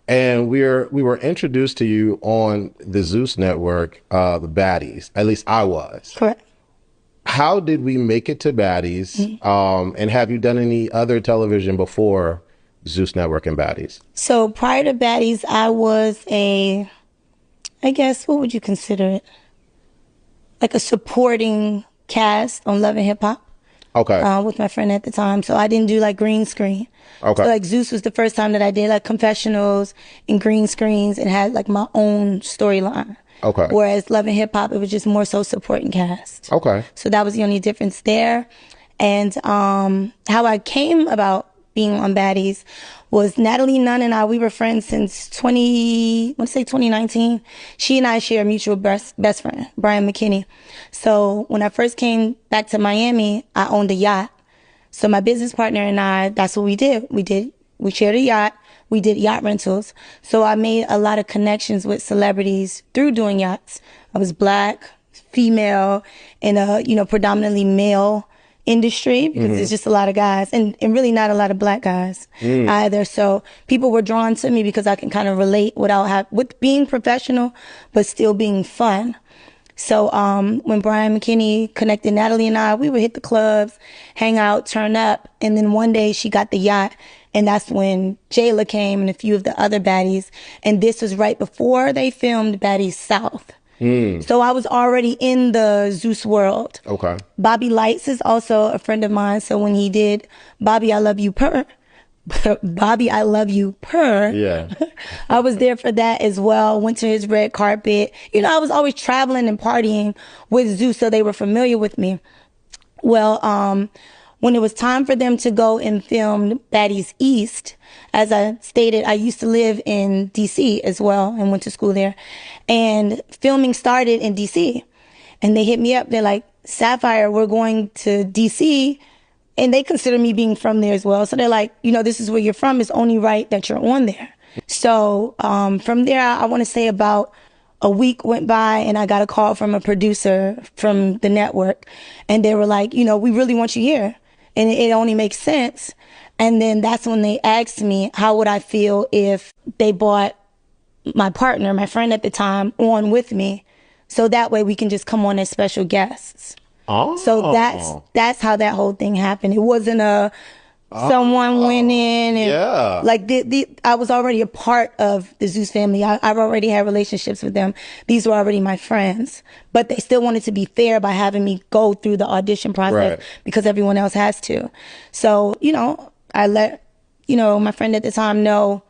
And we were introduced to you on the Zeus Network, the Baddies. At least I was. Correct. How did we make it to Baddies? And have you done any other television before Zeus Network and Baddies? So prior to Baddies, I was I guess, what would you consider it? Like a supporting cast on Love and Hip Hop. Okay. With my friend at the time. So I didn't do like green screen. Okay. So like Zeus was the first time that I did like confessionals and green screens and had like my own storyline. Okay. Whereas Love and Hip Hop, it was just more so supporting cast. Okay. So that was the only difference there. And how I came about being on Baddies was Natalie Nunn and I, we were friends since 2019. She and I share a mutual best friend, Brian McKinney. So when I first came back to Miami, I owned a yacht. So my business partner and I, that's what we did. We shared a yacht. We did yacht rentals. So I made a lot of connections with celebrities through doing yachts. I was Black, female, in a, predominantly male industry because it's just a lot of guys and really not a lot of Black guys either. So people were drawn to me because I can kind of relate with being professional, but still being fun. So when Brian McKinney connected Natalie and I, we would hit the clubs, hang out, turn up. And then one day she got the yacht. And that's when Jayla came and a few of the other baddies. And this was right before they filmed Baddies South. So I was already in the Zeus world. Okay. Bobby Lights is also a friend of mine. So when he did Bobby, I Love You Per, Bobby, I Love You Per. Yeah. I was there for that as well. Went to his red carpet. I was always traveling and partying with Zeus, so they were familiar with me. Well, when it was time for them to go and film Baddies East, as I stated, I used to live in DC as well and went to school there. And filming started in DC. And they hit me up. They're like, Sapphire, we're going to DC. And they consider me being from there as well. So they're like, this is where you're from. It's only right that you're on there. So from there, I want to say about a week went by and I got a call from a producer from the network. And they were like, we really want you here. And it only makes sense. And then that's when they asked me, how would I feel if they brought my partner, my friend at the time, on with me? So that way we can just come on as special guests. Oh. So that's how that whole thing happened. It wasn't someone went in and like I was already a part of the Zeus family. I've already had relationships with them. These were already my friends, but they still wanted to be fair by having me go through the audition process because everyone else has to. So, I let, my friend at the time know